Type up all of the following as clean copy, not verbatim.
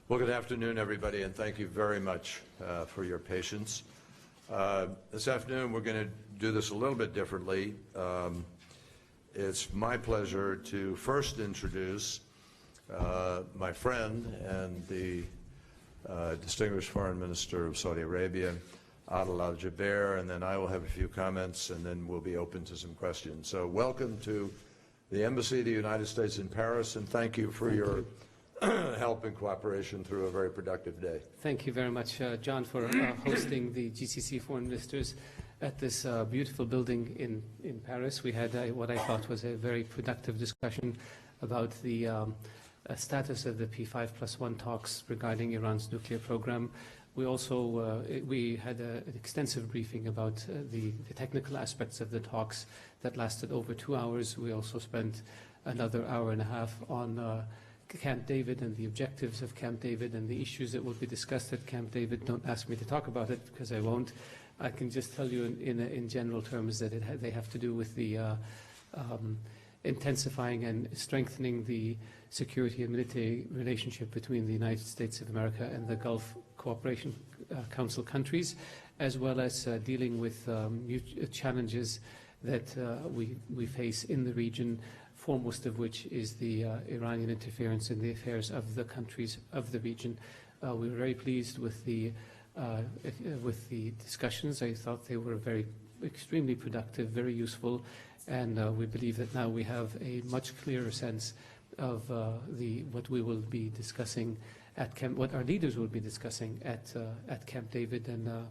Well, good afternoon, everybody, and thank you very much for your patience. This afternoon, we're going to do this a little bit differently. It's my pleasure to first introduce my friend and the distinguished Foreign Minister of Saudi Arabia, Adel Al-Jubeir, and then I will have a few comments, and then we'll be open to some questions. So welcome to the Embassy of the United States in Paris, and thank you for your help and cooperation through a very productive day. Thank you very much, John, for hosting the GCC foreign ministers at this beautiful building in Paris. We had what I thought was a very productive discussion about the status of the P5+1 talks regarding Iran's nuclear program. We also we had an extensive briefing about the technical aspects of the talks that lasted over 2 hours. We also spent another hour and a half on Camp David and the objectives of Camp David and the issues that will be discussed at Camp David. Don't ask me to talk about it because I won't. I can just tell you in general terms that they have to do with the intensifying and strengthening the security and military relationship between the United States of America and the Gulf Cooperation Council countries, as well as dealing with challenges that we face in the region, foremost of which is the Iranian interference in the affairs of the countries of the region. We were very pleased with the discussions. I thought they were extremely productive, very useful, and we believe that now we have a much clearer sense of what we will be discussing at Camp, what our leaders will be discussing at Camp David. And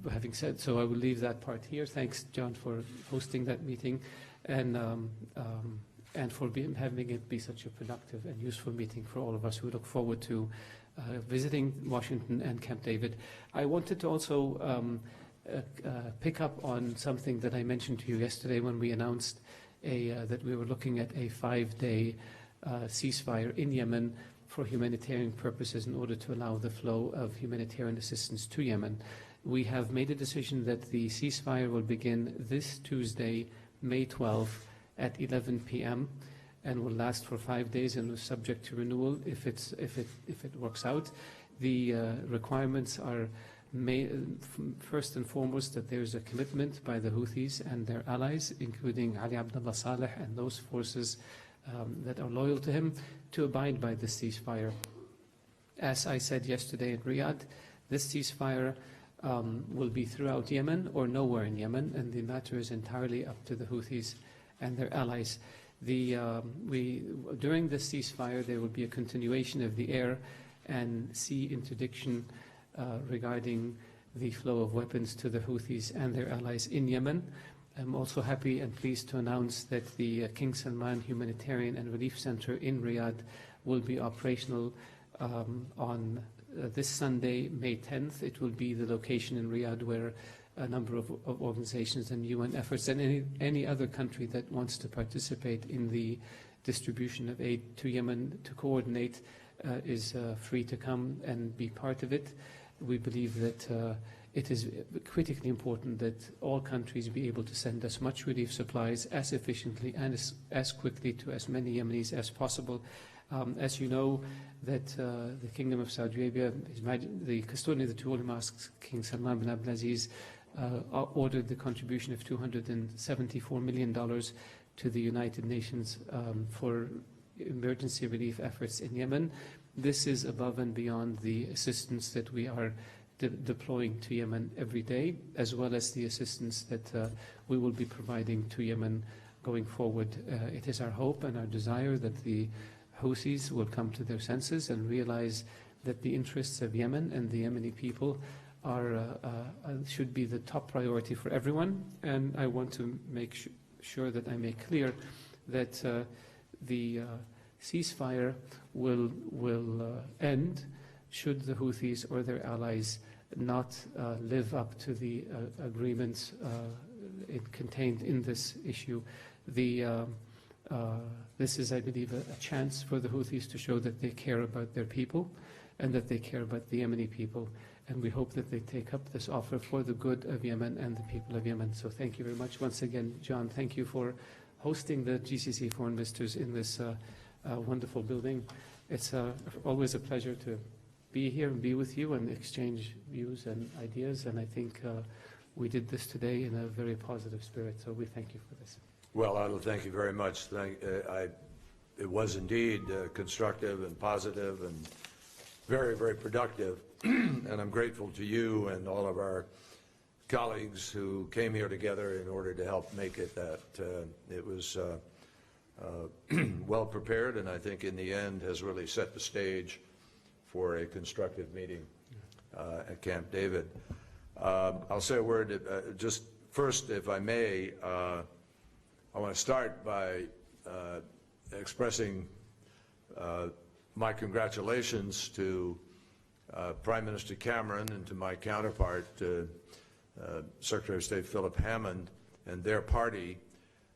having said so, I will leave that part here. Thanks, John, for hosting that meeting, and for having it be such a productive and useful meeting for all of us. We look forward to visiting Washington and Camp David. I wanted to also pick up on something that I mentioned to you yesterday when we announced that we were looking at a 5-day ceasefire in Yemen for humanitarian purposes in order to allow the flow of humanitarian assistance to Yemen. We have made a decision that the ceasefire will begin this Tuesday, May 12th at 11 p.m. and will last for 5 days and is subject to renewal if it works out. The requirements are first and foremost that there is a commitment by the Houthis and their allies, including Ali Abdullah Saleh and those forces that are loyal to him, to abide by the ceasefire. As I said yesterday in Riyadh, this ceasefire will be throughout Yemen or nowhere in Yemen, and the matter is entirely up to the Houthis and their allies. During the ceasefire, there will be a continuation of the air and sea interdiction regarding the flow of weapons to the Houthis and their allies in Yemen. I'm also happy and pleased to announce that the King Salman Humanitarian and Relief Center in Riyadh will be operational on this Sunday, May 10th. It will be the location in Riyadh where a number of organizations and UN efforts and any other country that wants to participate in the distribution of aid to Yemen to coordinate is free to come and be part of it. We believe that it is critically important that all countries be able to send as much relief supplies as efficiently and as quickly to as many Yemenis as possible. As you know, that the Kingdom of Saudi Arabia, the custodian of the two holy mosques, King Salman bin Abdulaziz, ordered the contribution of $274 million to the United Nations for emergency relief efforts in Yemen. This is above and beyond the assistance that we are deploying to Yemen every day, as well as the assistance that we will be providing to Yemen going forward. It is our hope and our desire that the Houthis will come to their senses and realize that the interests of Yemen and the Yemeni people should be the top priority for everyone. And I want to make sure that I make clear that the ceasefire will end should the Houthis or their allies not live up to the agreements contained in this issue. This is, I believe, a chance for the Houthis to show that they care about their people and that they care about the Yemeni people. And we hope that they take up this offer for the good of Yemen and the people of Yemen. So thank you very much. Once again, John, thank you for hosting the GCC foreign ministers in this wonderful building. It's always a pleasure to be here and be with you and exchange views and ideas, and I think we did this today in a very positive spirit, so we thank you for this. Well, Adil, thank you very much. It was indeed constructive and positive and very, very productive, and I'm grateful to you and all of our colleagues who came here together in order to help make it that. It was well prepared, and I think in the end has really set the stage for a constructive meeting at Camp David. I'll say a word, just first, if I may, I want to start by expressing my congratulations to Prime Minister Cameron and to my counterpart, Secretary of State Philip Hammond, and their party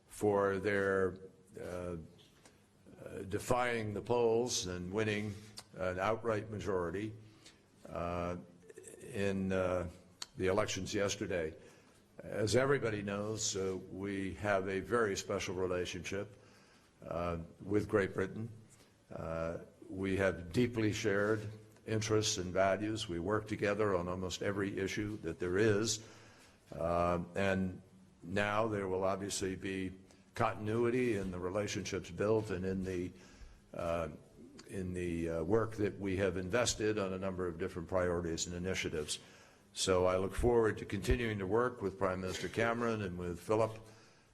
for their defying the polls and winning an outright majority in the elections yesterday. As everybody knows, we have a very special relationship with Great Britain. We have deeply shared interests and values. We work together on almost every issue that there is. And now there will obviously be continuity in the relationships built and in the work that we have invested on a number of different priorities and initiatives. So I look forward to continuing to work with Prime Minister Cameron and with Philip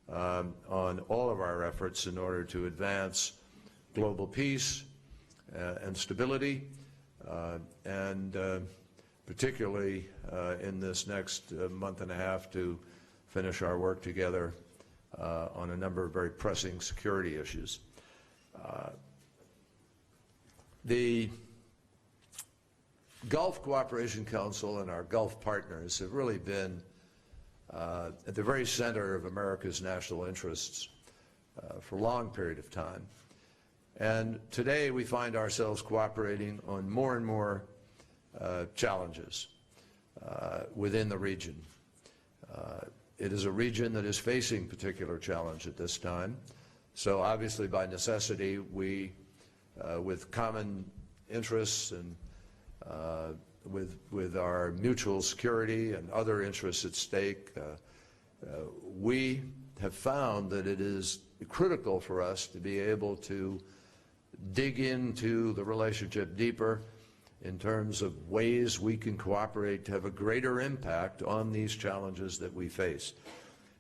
on all of our efforts in order to advance global peace and stability, and particularly in this next month and a half to finish our work together on a number of very pressing security issues. The Gulf Cooperation Council and our Gulf partners have really been at the very center of America's national interests for a long period of time. And today we find ourselves cooperating on more and more challenges within the region. It is a region that is facing particular challenge at this time. So obviously by necessity we, with common interests and with our mutual security and other interests at stake, we have found that it is critical for us to be able to dig into the relationship deeper in terms of ways we can cooperate to have a greater impact on these challenges that we face.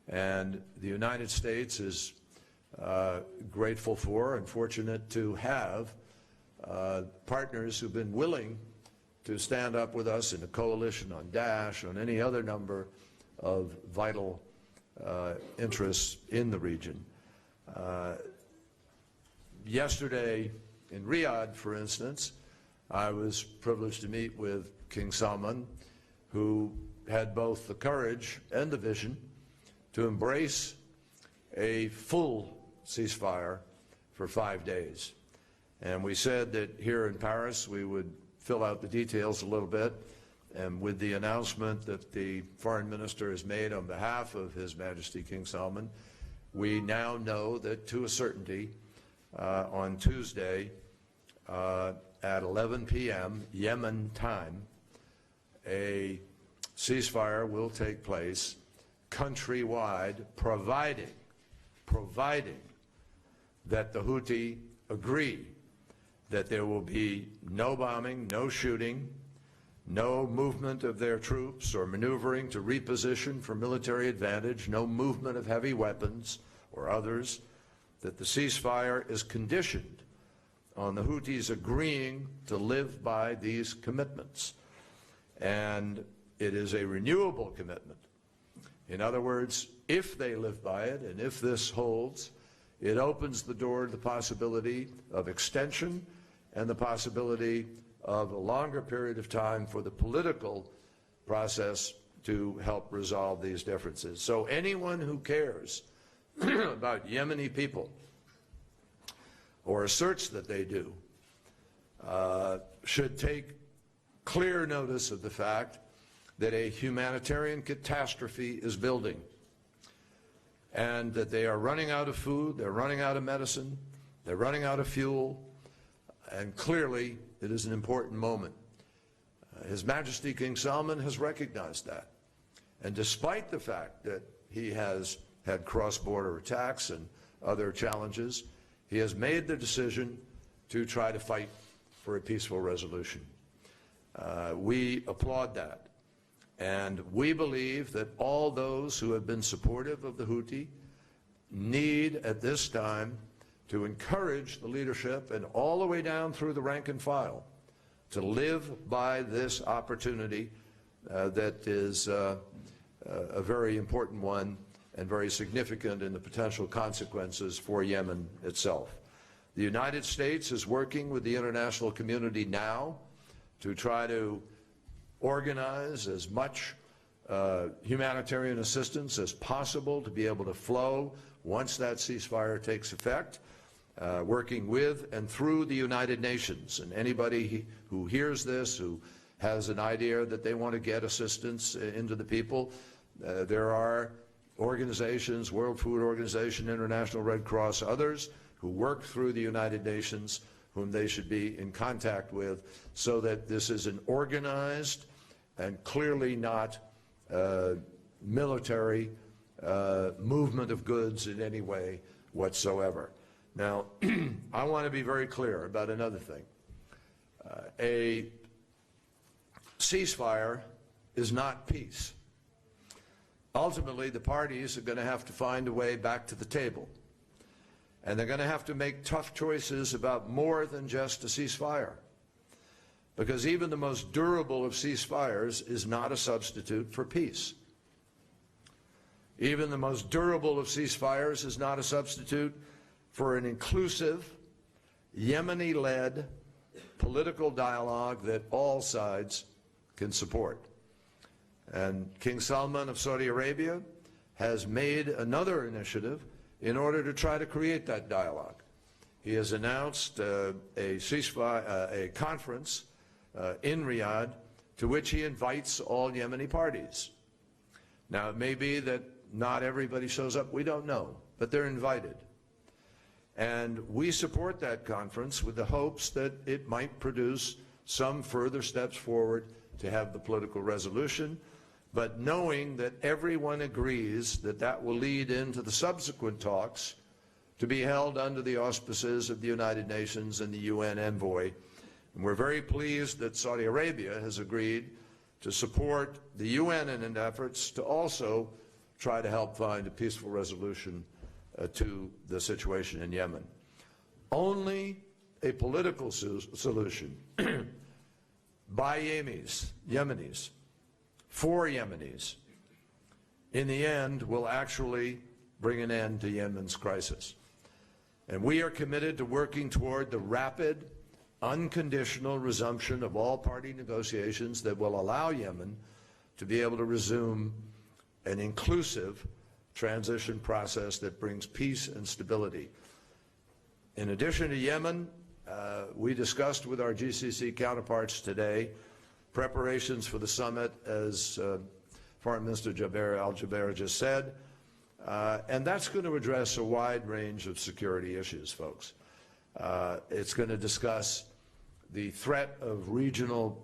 And the United States is grateful for and fortunate to have partners who've been willing to stand up with us in a coalition on Daesh, on any other number of vital interests in the region. Yesterday in Riyadh, for instance, I was privileged to meet with King Salman, who had both the courage and the vision to embrace a full ceasefire for 5 days. And we said that here in Paris we would fill out the details a little bit, and with the announcement that the foreign minister has made on behalf of His Majesty King Salman, we now know that to a certainty on Tuesday at 11 p.m. Yemen time, a ceasefire will take place countrywide, providing that the Houthi agree that there will be no bombing, no shooting, no movement of their troops or maneuvering to reposition for military advantage, no movement of heavy weapons or others, that the ceasefire is conditioned on the Houthis agreeing to live by these commitments. And it is a renewable commitment. In other words, if they live by it and if this holds, it opens the door to the possibility of extension and the possibility of a longer period of time for the political process to help resolve these differences. So anyone who cares about Yemeni people or asserts that they do should take clear notice of the fact that a humanitarian catastrophe is building and that they are running out of food, they're running out of medicine, they're running out of fuel, And clearly, it is an important moment. His Majesty King Salman has recognized that. And despite the fact that he has had cross-border attacks and other challenges, he has made the decision to try to fight for a peaceful resolution. We applaud that. And we believe that all those who have been supportive of the Houthi need at this time to encourage the leadership and all the way down through the rank and file to live by this opportunity that is a very important one and very significant in the potential consequences for Yemen itself. The United States is working with the international community now to try to organize as much humanitarian assistance as possible to be able to flow once that ceasefire takes effect, working with and through the United Nations. And anybody who hears this, who has an idea that they want to get assistance into the people, there are organizations, World Food Organization, International Red Cross, others who work through the United Nations whom they should be in contact with, so that this is an organized and clearly not military movement of goods in any way whatsoever. Now, I want to be very clear about another thing. A ceasefire is not peace. Ultimately, the parties are going to have to find a way back to the table. And they're going to have to make tough choices about more than just a ceasefire. Because even the most durable of ceasefires is not a substitute for peace. Even the most durable of ceasefires is not a substitute for an inclusive, Yemeni-led political dialogue that all sides can support. And King Salman of Saudi Arabia has made another initiative in order to try to create that dialogue. He has announced a conference in Riyadh to which he invites all Yemeni parties. Now, it may be that not everybody shows up, we don't know, but they're invited. And we support that conference with the hopes that it might produce some further steps forward to have the political resolution, but knowing that everyone agrees that that will lead into the subsequent talks to be held under the auspices of the United Nations and the UN envoy. And we're very pleased that Saudi Arabia has agreed to support the UN in efforts to also try to help find a peaceful resolution to the situation in Yemen. Only a political solution by Yemenis, for Yemenis, in the end will actually bring an end to Yemen's crisis. And we are committed to working toward the rapid, unconditional resumption of all party negotiations that will allow Yemen to be able to resume an inclusive transition process that brings peace and stability. In addition to Yemen, we discussed with our GCC counterparts today preparations for the summit, as Foreign Minister Jaber Al-Jaber just said, and that's going to address a wide range of security issues, folks. It's going to discuss the threat of regional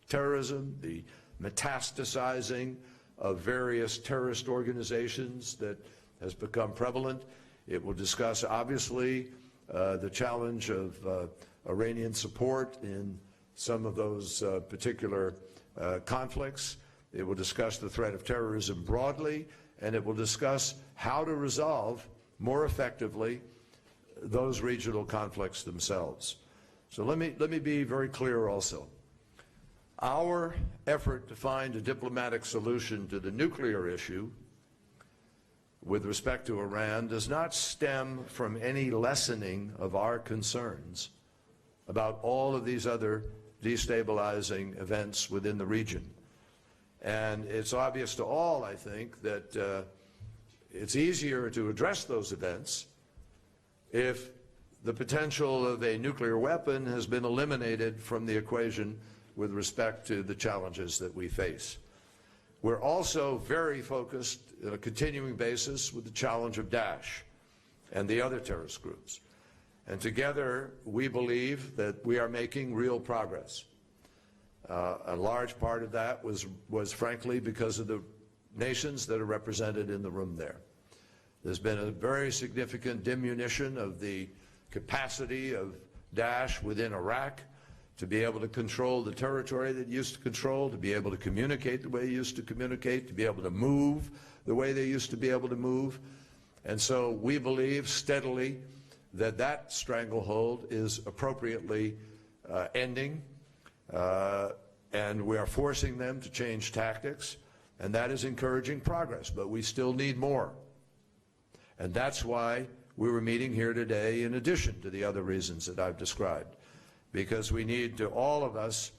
terrorism, the metastasizing of various terrorist organizations that has become prevalent. It will discuss, obviously, the challenge of Iranian support in some of those particular conflicts. It will discuss the threat of terrorism broadly, and it will discuss how to resolve more effectively those regional conflicts themselves. So let me be very clear also. Our effort to find a diplomatic solution to the nuclear issue with respect to Iran does not stem from any lessening of our concerns about all of these other destabilizing events within the region. And it's obvious to all, I think, that it's easier to address those events if the potential of a nuclear weapon has been eliminated from the equation with respect to the challenges that we face. We're also very focused on a continuing basis with the challenge of Daesh and the other terrorist groups. And together, we believe that we are making real progress. A large part of that was frankly because of the nations that are represented in the room there. There's been a very significant diminution of the capacity of Daesh within Iraq to be able to control the territory that it used to control, to be able to communicate the way it used to communicate, to be able to move the way they used to be able to move. And so we believe steadily that that stranglehold is appropriately ending, and we are forcing them to change tactics, and that is encouraging progress, but we still need more. And that's why we were meeting here today in addition to the other reasons that I've described, because we need to, all of us,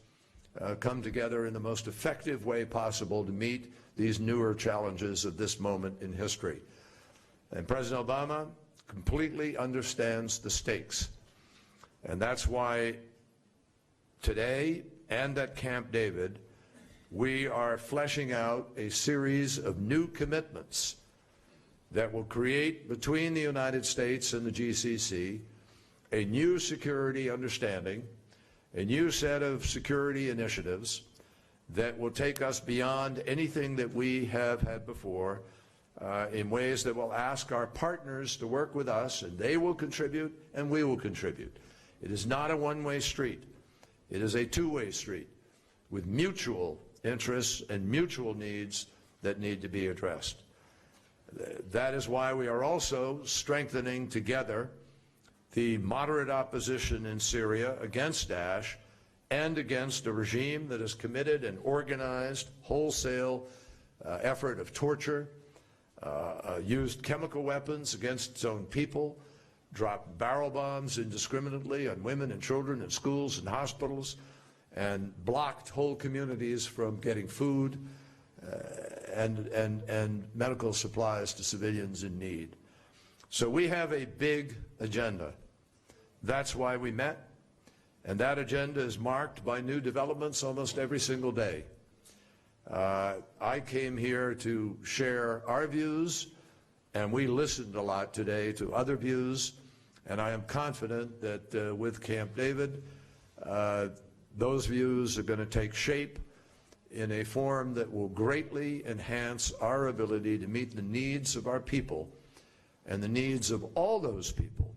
come together in the most effective way possible to meet these newer challenges of this moment in history. And President Obama completely understands the stakes. And that's why today and at Camp David, we are fleshing out a series of new commitments that will create between the United States and the GCC a new security understanding, a new set of security initiatives that will take us beyond anything that we have had before, in ways that will ask our partners to work with us, and they will contribute and we will contribute. It is not a one-way street. It is a two-way street with mutual interests and mutual needs that need to be addressed. That is why we are also strengthening together the moderate opposition in Syria against Daesh and against a regime that has committed an organized, wholesale effort of torture, used chemical weapons against its own people, dropped barrel bombs indiscriminately on women and children in schools and hospitals, and blocked whole communities from getting food and medical supplies to civilians in need. So we have a big agenda. That's why we met, and that agenda is marked by new developments almost every single day. I came here to share our views, and we listened a lot today to other views, and I am confident that with Camp David, those views are going to take shape in a form that will greatly enhance our ability to meet the needs of our people and the needs of all those people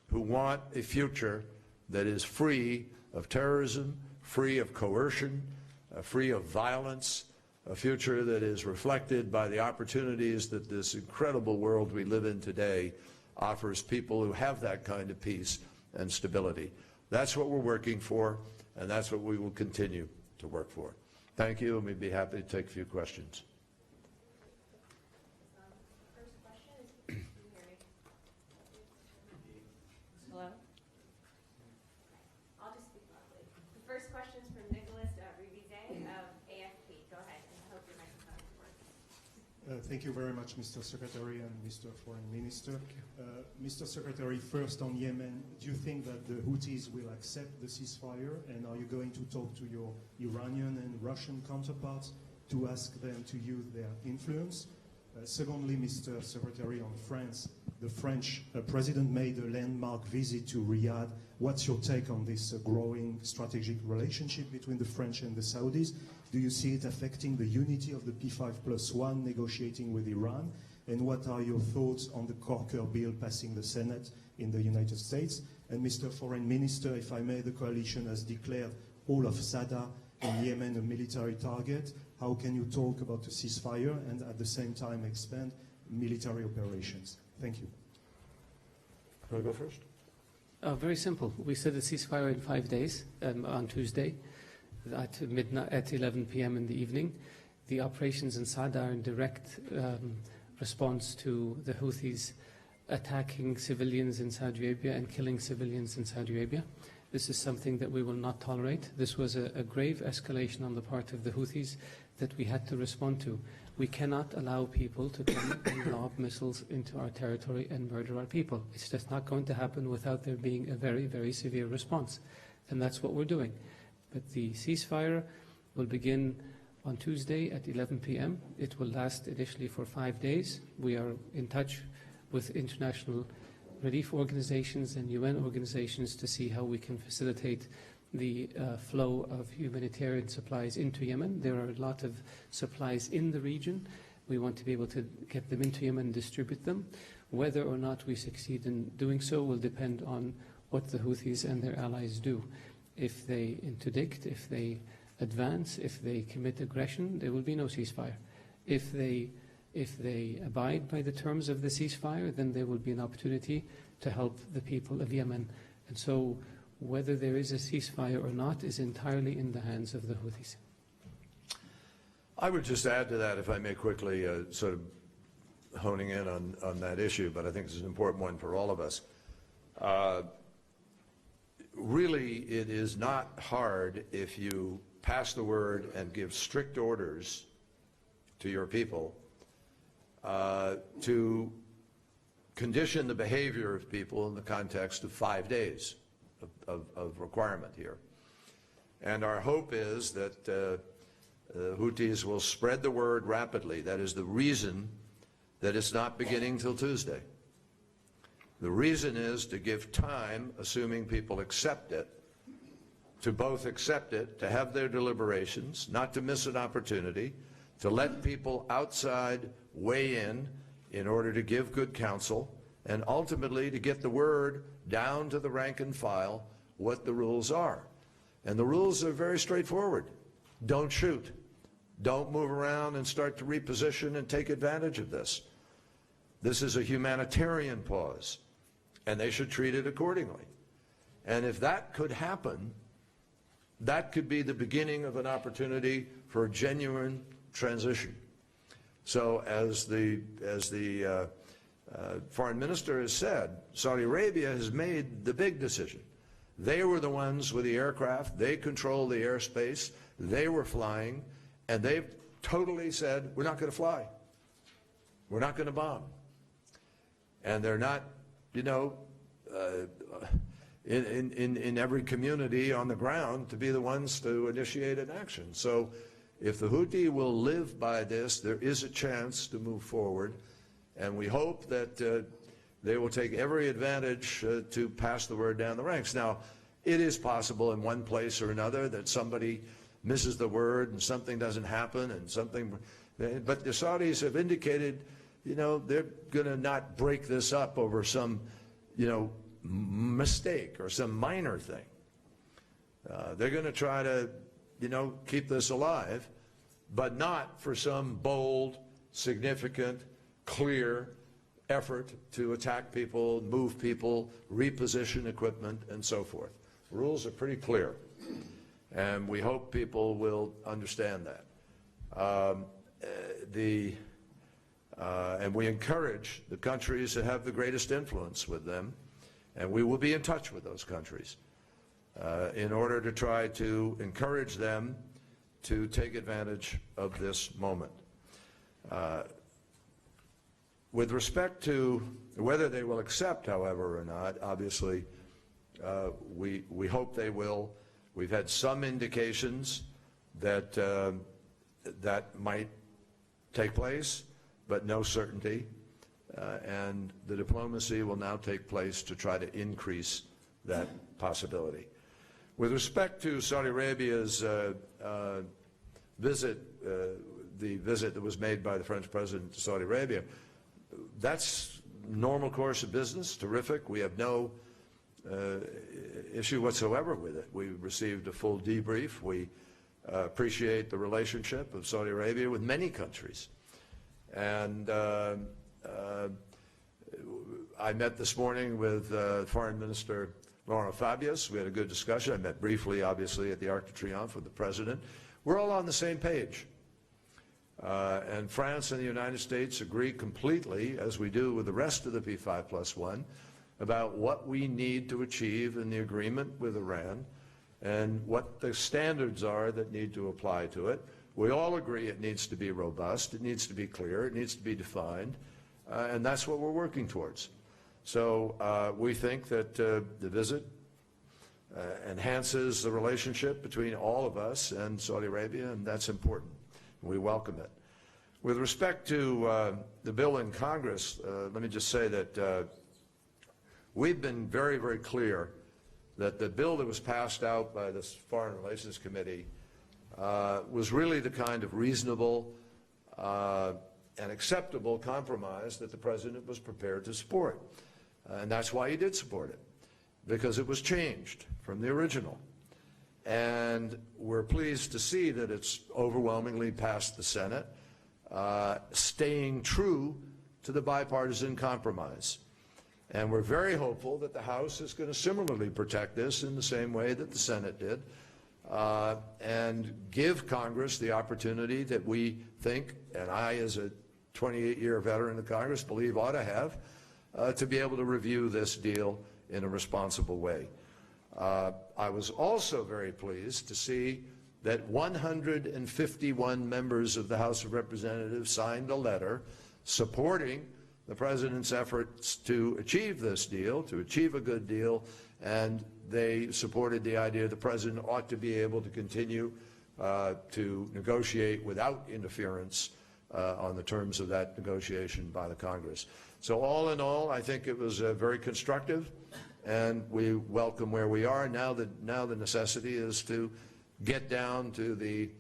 who want a future that is free of terrorism, free of coercion, free of violence, a future that is reflected by the opportunities that this incredible world we live in today offers people who have that kind of peace and stability. That's what we're working for, and that's what we will continue to work for. Thank you, and we'd be happy to take a few questions. First question is, hello? I'll just speak loudly. The first question is from Nicholas Rivizet of AFP. Go ahead, and I hope your microphone works. Thank you very much, Mr. Secretary and Mr. Foreign Minister. Mr. Secretary, first on Yemen, do you think that the Houthis will accept the ceasefire, and are you going to talk to your Iranian and Russian counterparts to ask them to use their influence? Secondly, Mr. Secretary, on France, the French president made a landmark visit to Riyadh. What's your take on this growing strategic relationship between the French and the Saudis? Do you see it affecting the unity of the P5+1 negotiating with Iran? And what are your thoughts on the Corker bill passing the Senate in the United States? And Mr. Foreign Minister, if I may, the coalition has declared all of Sada in Yemen a military target. How can you talk about a ceasefire and at the same time expand military operations? Thank you. Can I go first? Very simple. We said a ceasefire in 5 days on Tuesday at midnight, at 11 p.m. in the evening. The operations in Sada are in direct response to the Houthis attacking civilians in Saudi Arabia and killing civilians in Saudi Arabia. This is something that we will not tolerate. This was a grave escalation on the part of the Houthis that we had to respond to. We cannot allow people to come and lob missiles into our territory and murder our people. It's just not going to happen without there being a very, very severe response. And that's what we're doing. But the ceasefire will begin on Tuesday at 11 p.m. It will last initially for 5 days. We are in touch with international relief organizations and UN organizations to see how we can facilitate the flow of humanitarian supplies into Yemen. There are a lot of supplies in the region. We want to be able to get them into Yemen and distribute them. Whether or not we succeed in doing so will depend on what the Houthis and their allies do. If they interdict, if they advance, if they commit aggression, there will be no ceasefire. If they abide by the terms of the ceasefire, then there will be an opportunity to help the people of Yemen. And so whether there is a ceasefire or not is entirely in the hands of the Houthis. I would just add to that, if I may quickly, sort of honing in on that issue, but I think it's an important one for all of us. Really, it is not hard if you pass the word and give strict orders to your people to condition the behavior of people in the context of 5 days of requirement here. And our hope is that the Houthis will spread the word rapidly. That is the reason that it's not beginning till Tuesday. The reason is to give time, assuming people accept it, to both accept it, to have their deliberations, not to miss an opportunity, to let people outside weigh in order to give good counsel, and ultimately to get the word down to the rank and file what the rules are. And the rules are very straightforward. Don't shoot. Don't move around and start to reposition and take advantage of this. This is a humanitarian pause, and they should treat it accordingly. And if that could happen, that could be the beginning of an opportunity for a genuine transition. So as the foreign minister has said, Saudi Arabia has made the big decision. They were the ones with the aircraft. They controlled the airspace. They were flying, and they've totally said, we're not going to fly. We're not going to bomb. And they're not, you know, in every community on the ground to be the ones to initiate an action. So if the Houthi will live by this, there is a chance to move forward. And we hope that they will take every advantage to pass the word down the ranks. Now, it is possible in one place or another that somebody misses the word and something doesn't happen and something, but the Saudis have indicated, you know, they're going to not break this up over some, you know, mistake or some minor thing. They're going to try to, you know, keep this alive, but not for some bold, significant, clear effort to attack people, move people, reposition equipment, and so forth. The rules are pretty clear, and we hope people will understand that. And we encourage the countries that have the greatest influence with them, and we will be in touch with those countries in order to try to encourage them to take advantage of this moment. With respect to whether they will accept, however, or not, obviously, we hope they will. We've had some indications that that might take place, but no certainty. And the diplomacy will now take place to try to increase that possibility. With respect to Saudi Arabia's visit, the visit that was made by the French president to Saudi Arabia, that's normal course of business, terrific. We have no issue whatsoever with it. We received a full debrief. We appreciate the relationship of Saudi Arabia with many countries. And I met this morning with Foreign Minister Laurent Fabius. We had a good discussion. I met briefly, obviously, at the Arc de Triomphe with the President. We're all on the same page. And France and the United States agree completely, as we do with the rest of the P5+1, about what we need to achieve in the agreement with Iran and what the standards are that need to apply to it. We all agree it needs to be robust, it needs to be clear, it needs to be defined, and that's what we're working towards. So we think that the visit enhances the relationship between all of us and Saudi Arabia, and that's important. We welcome it. With respect to the bill in Congress, let me just say that we've been very, very clear that the bill that was passed out by this Foreign Relations Committee was really the kind of reasonable and acceptable compromise that the President was prepared to support. And that's why he did support it, because it was changed from the original. And we're pleased to see that it's overwhelmingly passed the Senate, staying true to the bipartisan compromise. And we're very hopeful that the House is going to similarly protect this in the same way that the Senate did, and give Congress the opportunity that we think, and I as a 28-year veteran of Congress believe ought to have, to be able to review this deal in a responsible way. I was also very pleased to see that 151 members of the House of Representatives signed a letter supporting the President's efforts to achieve this deal, to achieve a good deal, and they supported the idea the President ought to be able to continue to negotiate without interference on the terms of that negotiation by the Congress. So all in all, I think it was very constructive, and we welcome where we are. Now the necessity is to get down to the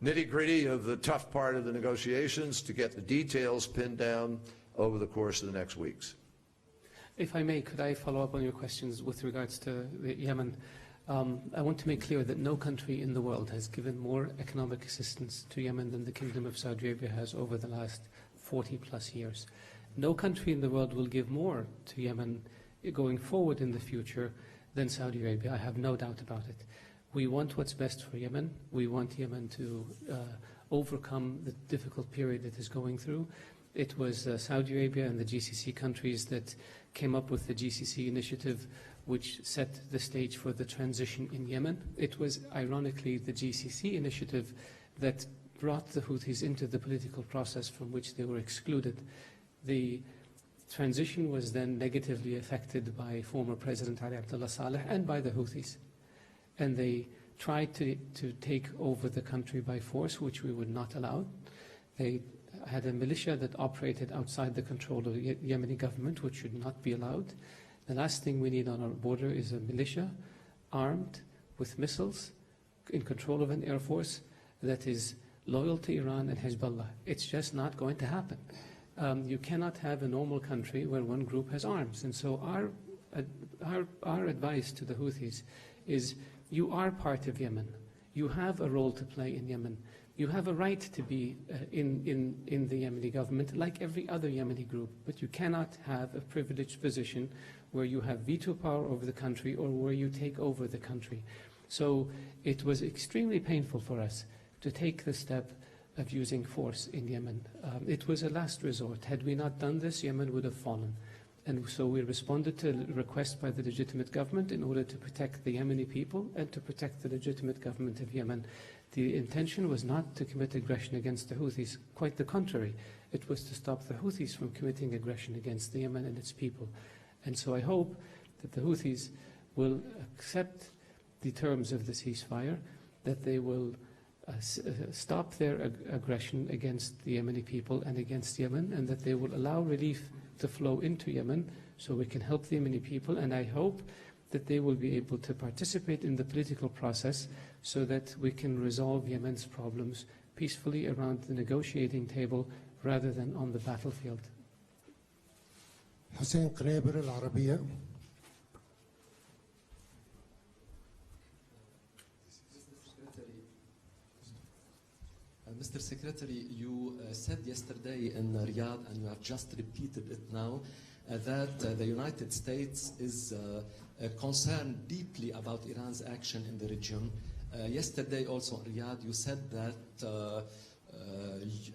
nitty-gritty of the tough part of the negotiations, to get the details pinned down over the course of the next weeks. If I may, could I follow up on your questions with regards to Yemen? I want to make clear that no country in the world has given more economic assistance to Yemen than the Kingdom of Saudi Arabia has over the last 40+ years. No country in the world will give more to Yemen going forward in the future than Saudi Arabia. I have no doubt about it. We want what's best for Yemen. We want Yemen to overcome the difficult period it is going through. It was Saudi Arabia and the GCC countries that came up with the GCC initiative, which set the stage for the transition in Yemen. It was, ironically, the GCC initiative that brought the Houthis into the political process from which they were excluded. The transition was then negatively affected by former President Ali Abdullah Saleh and by the Houthis. And they tried to take over the country by force, which we would not allow. They had a militia that operated outside the control of the Yemeni government, which should not be allowed. The last thing we need on our border is a militia armed with missiles, in control of an air force that is loyal to Iran and Hezbollah. It's just not going to happen. You cannot have a normal country where one group has arms. And so our advice to the Houthis is, you are part of Yemen. You have a role to play in Yemen. You have a right to be in the Yemeni government like every other Yemeni group, but you cannot have a privileged position where you have veto power over the country or where you take over the country. So it was extremely painful for us to take the step of using force in Yemen. It was a last resort. Had we not done this, Yemen would have fallen. And so we responded to a request by the legitimate government in order to protect the Yemeni people and to protect the legitimate government of Yemen. The intention was not to commit aggression against the Houthis. Quite the contrary. It was to stop the Houthis from committing aggression against the Yemen and its people. And so I hope that the Houthis will accept the terms of the ceasefire, that they will stop their aggression against the Yemeni people and against Yemen, and that they will allow relief to flow into Yemen so we can help the Yemeni people. And I hope that they will be able to participate in the political process so that we can resolve Yemen's problems peacefully around the negotiating table rather than on the battlefield. حسين قنيبر العربية. Mr. Secretary, you said yesterday in Riyadh, and you have just repeated it now, that the United States is concerned deeply about Iran's action in the region. Yesterday also in Riyadh, you said that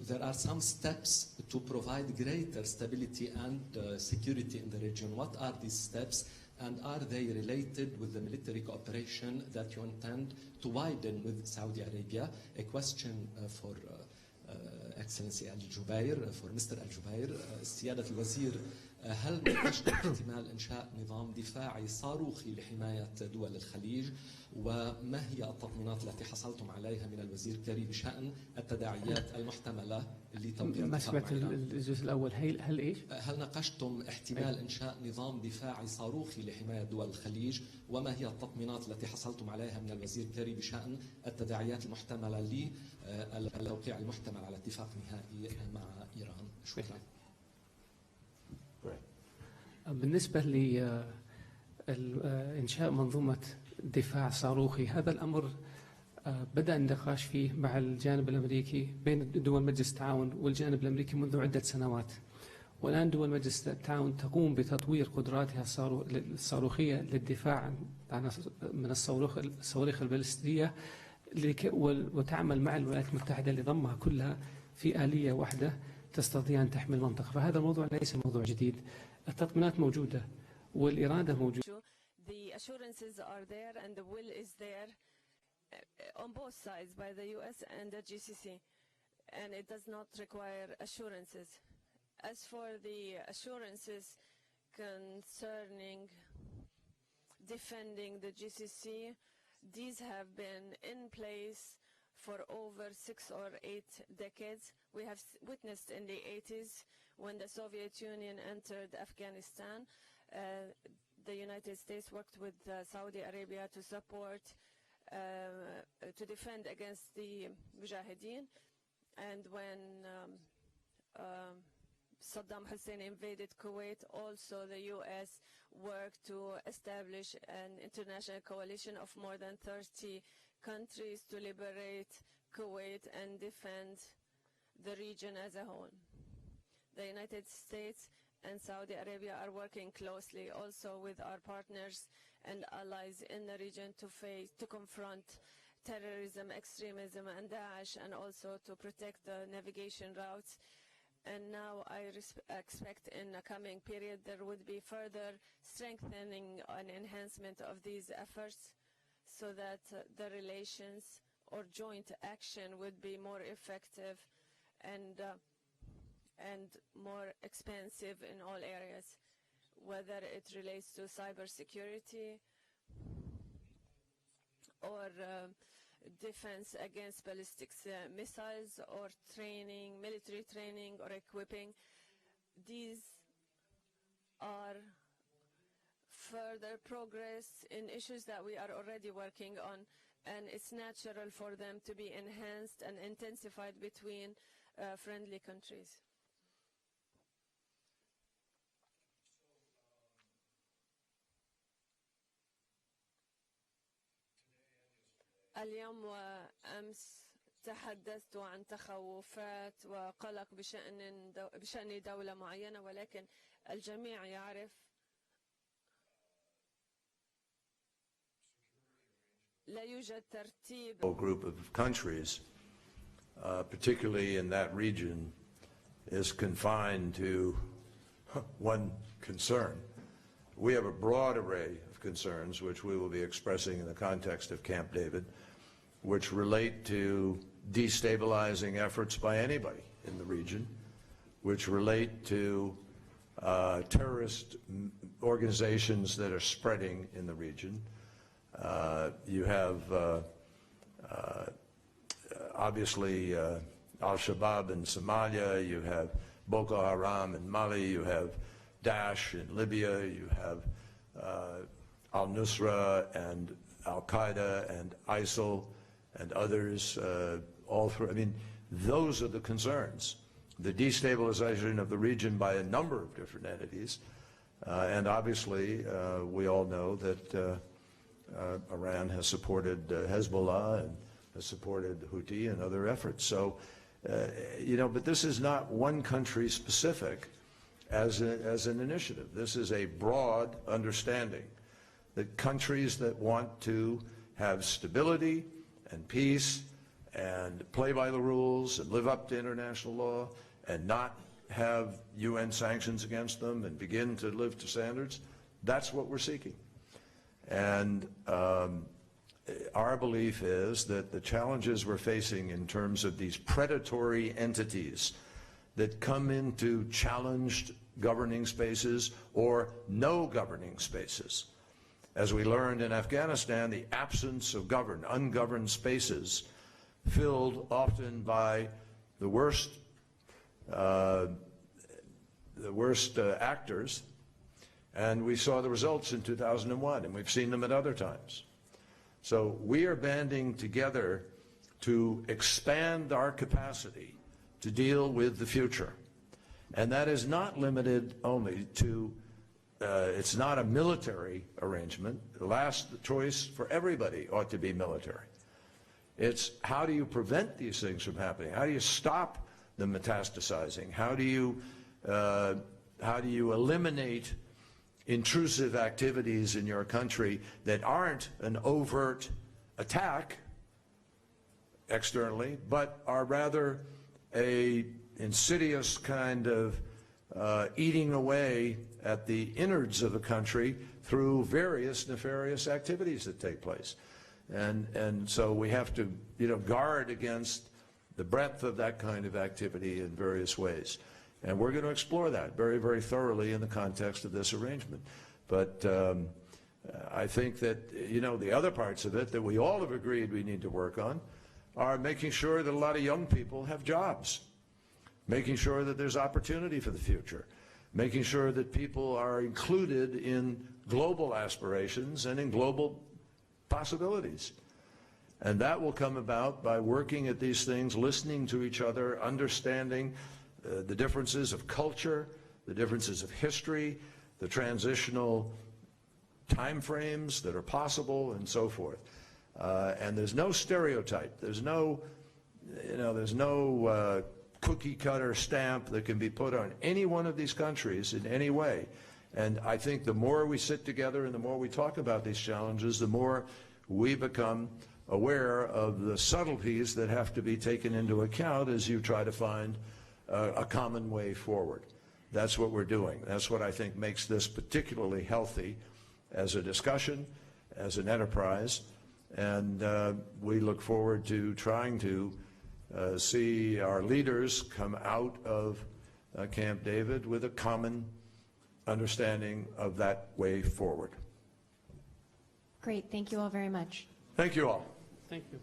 there are some steps to provide greater stability and security in the region. What are these steps, and are they related with the military cooperation that you intend to widen with Saudi Arabia? A question for Excellency Al-Jubair, for Mr. Al-Jubair. سيادة الوزير هل ناقشتم احتمال إنشاء نظام دفاعي صاروخي لحماية دول الخليج؟ وما هي التطمينات التي حصلتم عليها من الوزير كيري بشأن التداعيات المحتملة لتوقيع ما اتفاق سمعت مع إيران؟ الجزء الأول. هل إيش؟ هل ناقشتم احتمال إنشاء نظام دفاعي صاروخي لحماية دول الخليج؟ وما هي التطمينات التي حصلتم عليها من الوزير كيري بشأن التداعيات المحتملة للتوقيع المحتمل على اتفاق نهائي مع إيران؟ شكرا. بالنسبة لإنشاء منظومة دفاع صاروخي، هذا الأمر بدأ النقاش فيه مع الجانب الأمريكي بين دول مجلس التعاون والجانب الأمريكي منذ عدة سنوات، والآن دول مجلس التعاون تقوم بتطوير قدراتها الصاروخية للدفاع من الصواريخ البالستية، وتعمل مع الولايات المتحدة لضمها كلها في آلية واحدة تستطيع أن تحمي المنطقة. فهذا الموضوع ليس موضوع جديد، التطمينات موجودة والإرادة موجودة. The assurances are there and the will is there on both sides by the US and the GCC, and it does not require assurances. As for the assurances concerning defending the GCC, these have been in place for over 6 or 8 decades. We have witnessed in the 80s when the Soviet Union entered Afghanistan, the United States worked with Saudi Arabia to support, to defend against the Mujahideen. And when Saddam Hussein invaded Kuwait, also the U.S. worked to establish an international coalition of more than 30 countries to liberate Kuwait and defend the region as a whole. The United States and Saudi Arabia are working closely also with our partners and allies in the region to confront terrorism, extremism, and Daesh, and also to protect the navigation routes. And now I expect in the coming period there would be further strengthening and enhancement of these efforts so that the relations or joint action would be more effective and more expansive in all areas, whether it relates to cybersecurity or defense against ballistic missiles or training, military training or equipping. These are further progress in issues that we are already working on, and it's natural for them to be enhanced and intensified between friendly countries. اليوم وأمس تحدثت عن تخوفات وقلق بشأن دولة معينة، ولكن الجميع يعرف لا يوجد ترتيب. A group of countries, particularly in that region, is confined to one concern. We have a broad array of concerns, which we will be expressing in the context of Camp David, which relate to destabilizing efforts by anybody in the region, which relate to terrorist organizations that are spreading in the region. You have obviously Al-Shabaab in Somalia, you have Boko Haram in Mali, you have Daesh in Libya, you have Al-Nusra and Al-Qaeda and ISIL and others all through. I mean, those are the concerns. The destabilization of the region by a number of different entities. And obviously, we all know that Iran has supported Hezbollah and has supported Houthi and other efforts. So, you know, but this is not one country specific as an initiative. This is a broad understanding that countries that want to have stability and peace and play by the rules and live up to international law and not have UN sanctions against them and begin to live to standards, that's what we're seeking. And our belief is that the challenges we're facing in terms of these predatory entities that come in to challenge governing spaces or no governing spaces. As we learned in Afghanistan, the absence of ungoverned spaces filled often by the worst actors, and we saw the results in 2001, and we've seen them at other times. So we are banding together to expand our capacity to deal with the future. And that is not limited only to, it's not a military arrangement. The last choice for everybody ought to be military. It's how do you prevent these things from happening? How do you stop them metastasizing? How do you eliminate intrusive activities in your country that aren't an overt attack externally, but are rather a insidious kind of eating away at the innards of the country through various nefarious activities that take place. And so we have to, guard against the breadth of that kind of activity in various ways. And we're going to explore that very, very thoroughly in the context of this arrangement. But I think that, the other parts of it that we all have agreed we need to work on are making sure that a lot of young people have jobs, making sure that there's opportunity for the future, making sure that people are included in global aspirations and in global possibilities. And that will come about by working at these things, listening to each other, understanding the differences of culture, the differences of history, the transitional time frames that are possible, and so forth. And there's no stereotype. There's no, cookie cutter stamp that can be put on any one of these countries in any way. And I think the more we sit together and the more we talk about these challenges, the more we become aware of the subtleties that have to be taken into account as you try to find a common way forward. That's what we're doing. That's what I think makes this particularly healthy as a discussion, as an enterprise, and we look forward to trying to see our leaders come out of Camp David with a common understanding of that way forward. Great. Thank you all very much. Thank you all. Thank you.